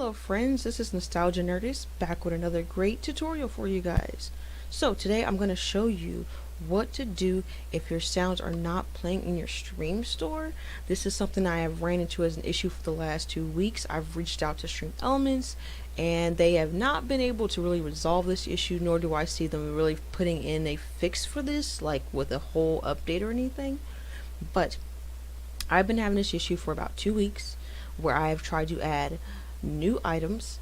Hello friends, this is Nostalgia Nerdist back with another great tutorial for you guys. So today I'm going to show you what to do if your sounds are not playing in your stream store. This is something I have ran into as an issue for the last 2 weeks. I've reached out to Stream Elements and they have not been able to really resolve this issue, nor do I see them really putting in a fix for this, like with a whole update or anything. But I've been having this issue for about 2 weeks where I have tried to add new items,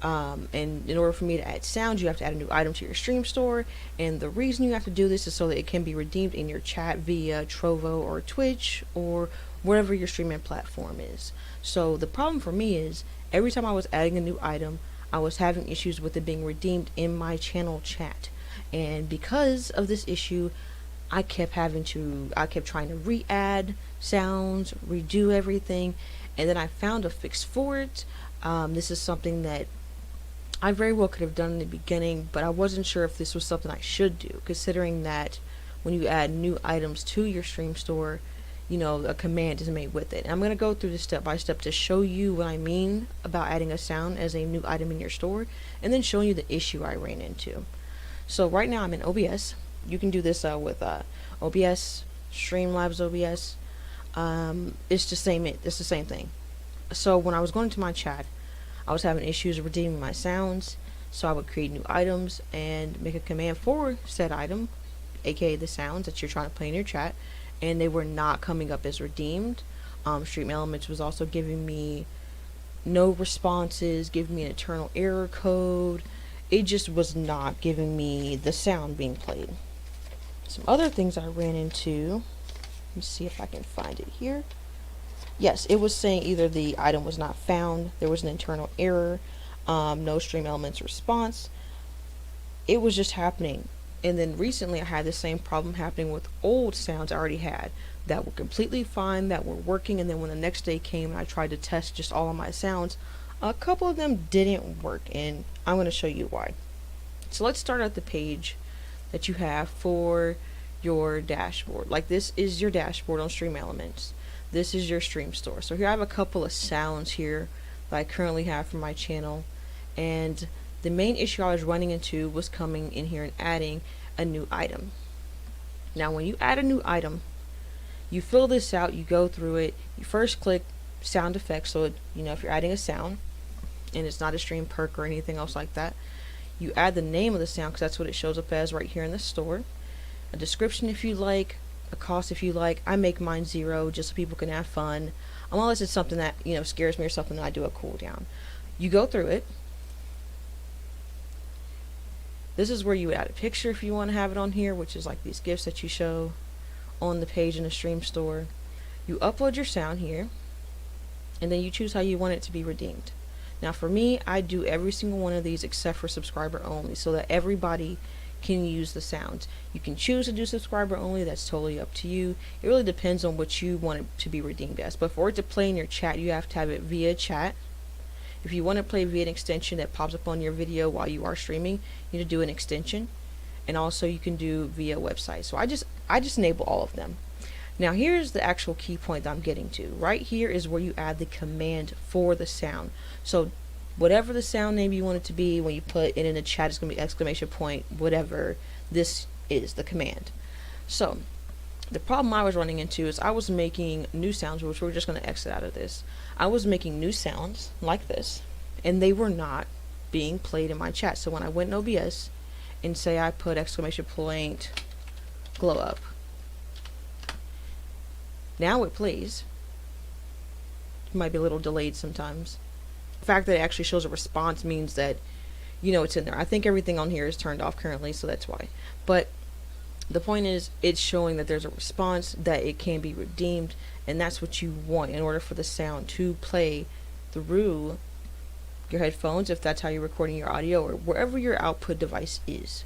and in order for me to add sound you have to add a new item to your stream store, and the reason you have to do this is so that it can be redeemed in your chat via Trovo or Twitch or wherever your streaming platform is. So the problem for me is every time I was adding a new item I was having issues with it being redeemed in my channel chat, and because of this issue I kept trying to re-add sounds, redo everything, and then I found a fix for it. This is something that I very well could have done in the beginning, but I wasn't sure if this was something I should do, considering that when you add new items to your stream store, you know, a command is made with it. And I'm going to go through this step by step to show you what I mean about adding a sound as a new item in your store, and then showing you the issue I ran into. So right now I'm in OBS. You can do this with OBS, Streamlabs OBS. It's the same thing. So when I was going to my chat, I was having issues redeeming my sounds, so I would create new items and make a command for said item, aka the sounds that you're trying to play in your chat, and they were not coming up as redeemed. Stream Elements was also giving me no responses, giving me an eternal error code. It just was not giving me the sound being played. Some other things I ran into, let me see if I can find it here. Yes, it was saying either the item was not found, there was an internal error, no Stream Elements response. It was just happening. And then recently I had the same problem happening with old sounds I already had that were completely fine, that were working, and then when the next day came and I tried to test just all of my sounds, a couple of them didn't work, and I'm going to show you why. So let's start at the page that you have for your dashboard. Like, this is your dashboard on Stream Elements. This is your stream store. So here I have a couple of sounds here that I currently have for my channel, and the main issue I was running into was coming in here and adding a new item. Now when you add a new item, you fill this out, you go through it, you first click sound effects, so you know if you're adding a sound and it's not a stream perk or anything else like that. You add the name of the sound because that's what it shows up as right here in the store, a description if you like, a cost if you like. I make mine 0 just so people can have fun, unless it's something that, you know, scares me or something that I do a cooldown. You go through it. This is where you would add a picture if you want to have it on here, which is like these GIFs that you show on the page in the stream store. You upload your sound here, and then you choose how you want it to be redeemed. Now for me, I do every single one of these except for subscriber only, so that everybody can use the sounds. You can choose to do subscriber only, that's totally up to you. It really depends on what you want it to be redeemed as, but for it to play in your chat you have to have it via chat. If you want to play via an extension that pops up on your video while you are streaming, you need to do an extension, and also you can do via website. So I just enable all of them. Now here's the actual key point that I'm getting to. Right here is where you add the command for the sound. So whatever the sound name you want it to be, when you put it in the chat, it's going to be exclamation point, whatever. This is the command. So the problem I was running into is I was making new sounds, which we're just going to exit out of this. I was making new sounds like this, and they were not being played in my chat. So when I went in OBS and say I put exclamation point glow up, now it plays. It might be a little delayed sometimes. The fact that it actually shows a response means that, you know, it's in there. I think everything on here is turned off currently, so that's why. But the point is, it's showing that there's a response, that it can be redeemed, and that's what you want in order for the sound to play through your headphones, if that's how you're recording your audio, or wherever your output device is.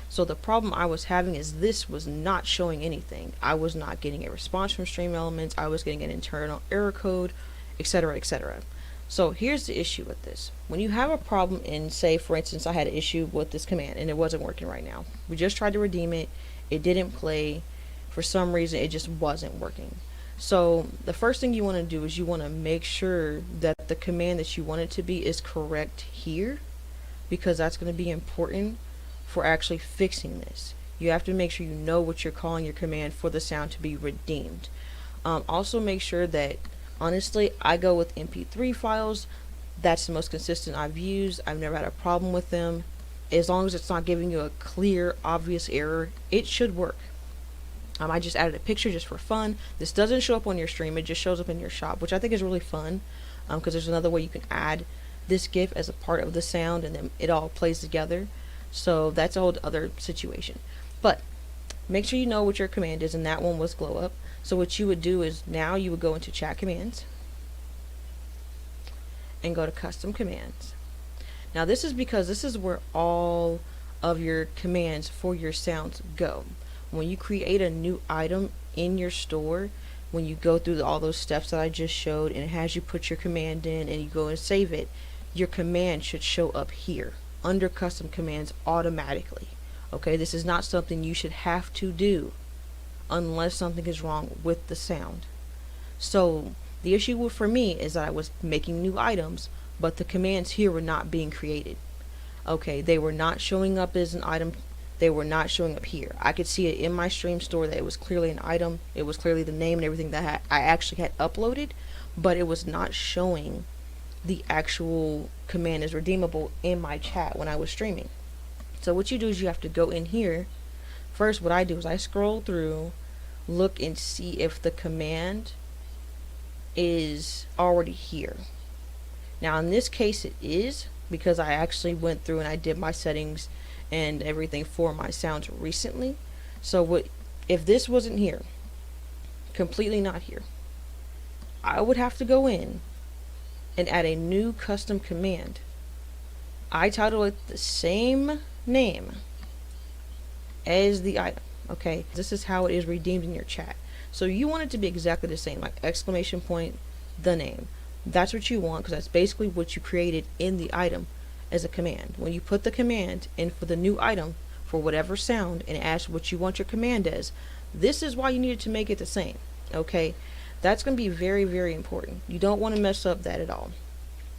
So the problem I was having is this was not showing anything. I was not getting a response from Stream Elements, I was getting an internal error code, etc., etc. So here's the issue with this. When you have a problem in, say for instance I had an issue with this command and it wasn't working right now. We just tried to redeem it, it didn't play, for some reason it just wasn't working. So the first thing you want to do is you want to make sure that the command that you want it to be is correct here, because that's going to be important for actually fixing this. You have to make sure you know what you're calling your command for the sound to be redeemed. Also make sure that, honestly, I go with MP3 files. That's the most consistent I've used. I've never had a problem with them. As long as it's not giving you a clear, obvious error, it should work. I just added a picture just for fun. This doesn't show up on your stream, it just shows up in your shop, which I think is really fun, because there's another way you can add this GIF as a part of the sound and then it all plays together. So that's a whole other situation. But make sure you know what your command is, and that one was glow up. So what you would do is now you would go into chat commands and go to custom commands. Now this is because this is where all of your commands for your sounds go. When you create a new item in your store, when you go through all those steps that I just showed and it has you put your command in and you go and save it, your command should show up here under custom commands automatically. Okay, this is not something you should have to do unless something is wrong with the sound. So the issue for me is that I was making new items, but the commands here were not being created. Okay, they were not showing up as an item. They were not showing up here. I could see it in my stream store that it was clearly an item. It was clearly the name and everything that I actually had uploaded, but it was not showing the actual command as redeemable in my chat when I was streaming. So what you do is you have to go in here. First, what I do is I scroll through, look and see if the command is already here. Now in this case it is, because I actually went through and I did my settings and everything for my sounds recently. So what if this wasn't here, completely not here, I would have to go in and add a new custom command. I title it the same name as the item. Okay, this is how it is redeemed in your chat. So you want it to be exactly the same, like exclamation point, the name. That's what you want, because that's basically what you created in the item as a command. When you put the command in for the new item for whatever sound and ask what you want your command as, this is why you needed to make it the same. Okay, that's going to be very, very important. You don't want to mess up that at all.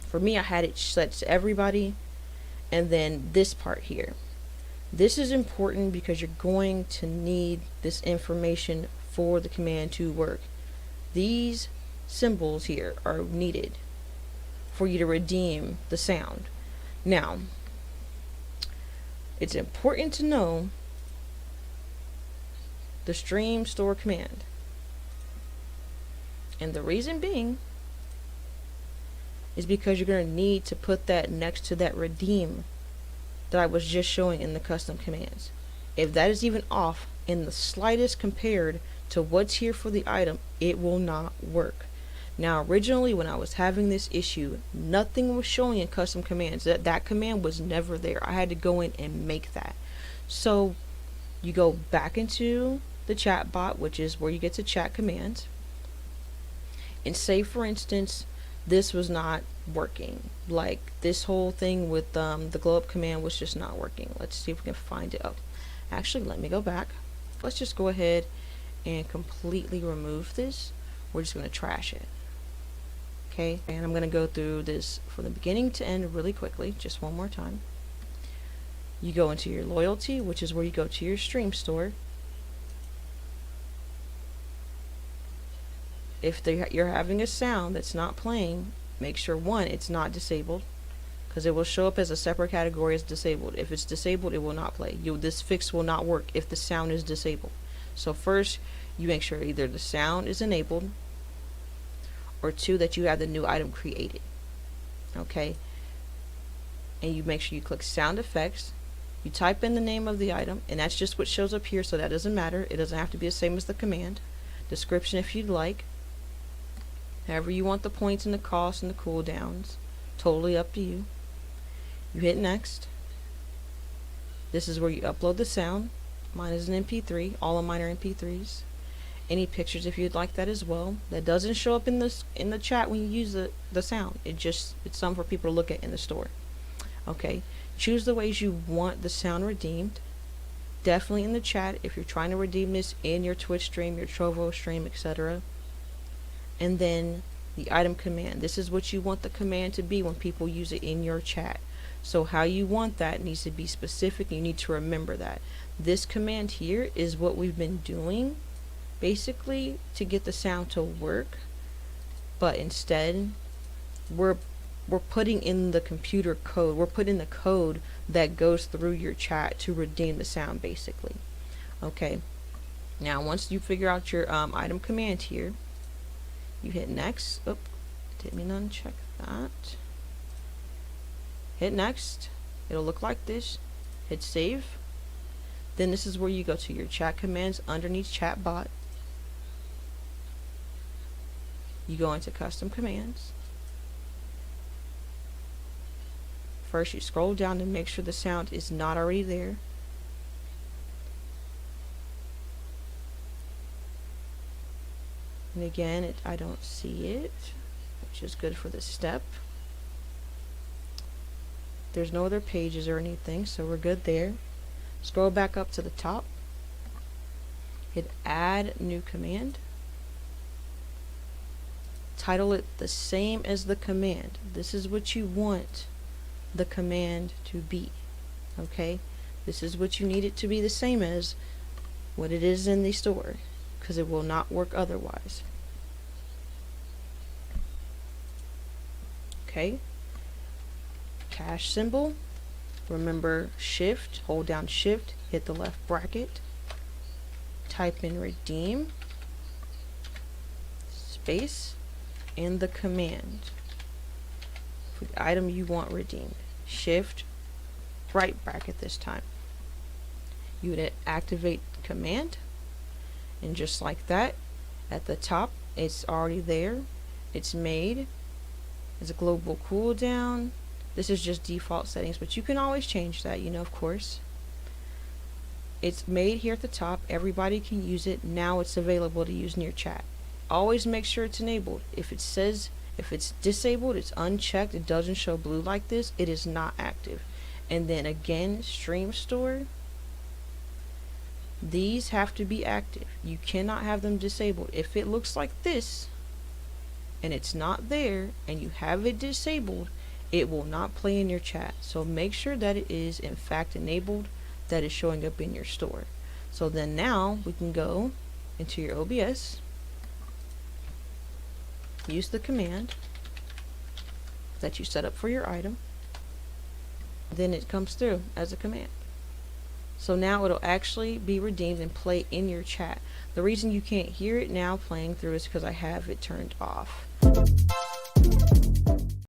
For me, I had it set to everybody, and then this part here. This is important because you're going to need this information for the command to work. These symbols here are needed for you to redeem the sound. Now, it's important to know the stream store command. And the reason being is because you're going to need to put that next to that redeem that I was just showing in the custom commands. If that is even off in the slightest compared to what's here for the item, it will not work. Now originally when I was having this issue, nothing was showing in custom commands. That command was never there. I had to go in and make that. So you go back into the chat bot, which is where you get to chat commands, and say for instance this was not working, like this whole thing with the glow up command was just not working. Let's see if we can find it. Oh, actually let me go back. Let's just go ahead and completely remove this. We're just going to trash it. Okay, and I'm going to go through this from the beginning to end really quickly, just one more time. You go into your loyalty, which is where you go to your stream store. If you're having a sound that's not playing, make sure one, it's not disabled, because it will show up as a separate category as disabled. If it's disabled, it will not play. This fix will not work if the sound is disabled. So first, you make sure either the sound is enabled, or two, that you have the new item created. Okay, and you make sure you click sound effects, you type in the name of the item, and that's just what shows up here, so that doesn't matter. It doesn't have to be the same as the command. Description if you'd like, however you want the points and the cost and the cooldowns, totally up to you. You hit next. This is where you upload the sound. Mine is an MP3. All of mine are MP3s. Any pictures if you'd like that as well. That doesn't show up in the chat when you use the sound. It's something for people to look at in the store. Okay, choose the ways you want the sound redeemed. Definitely in the chat if you're trying to redeem this in your Twitch stream, your Trovo stream, etc. and then the item command. This is what you want the command to be when people use it in your chat. So how you want that needs to be specific. You need to remember that this command here is what we've been doing basically to get the sound to work, but instead we're putting in the computer code. We're putting the code that goes through your chat to redeem the sound basically. Okay, now once you figure out your item command here, you hit next. Oh, didn't mean to uncheck that. Hit next. It'll look like this. Hit save. Then this is where you go to your chat commands underneath chat bot. You go into custom commands. First you scroll down to make sure the sound is not already there. And again, I don't see it, which is good for this step. There's no other pages or anything, so we're good there. Scroll back up to the top. Hit add new command. Title it the same as the command. This is what you want the command to be. Okay? This is what you need it to be the same as what it is in the store, because it will not work otherwise. Okay? Cash symbol. Remember shift, hold down shift, hit the left bracket, type in redeem, space, and the command for the item you want redeemed. Shift, right bracket this time. You would hit activate command, and just like that, at the top, it's already there. It's made. It's a global cooldown. This is just default settings, but you can always change that, you know, of course. It's made here at the top. Everybody can use it. Now it's available to use in your chat. Always make sure it's enabled. If it's disabled, it's unchecked, it doesn't show blue like this, it is not active. And then again, stream store, these have to be active. You cannot have them disabled. If it looks like this and it's not there and you have it disabled, it will not play in your chat. So make sure that it is in fact enabled, that is showing up in your store. So then now we can go into your OBS, use the command that you set up for your item, then it comes through as a command. So now it'll actually be redeemed and play in your chat. The reason you can't hear it now playing through is because I have it turned off.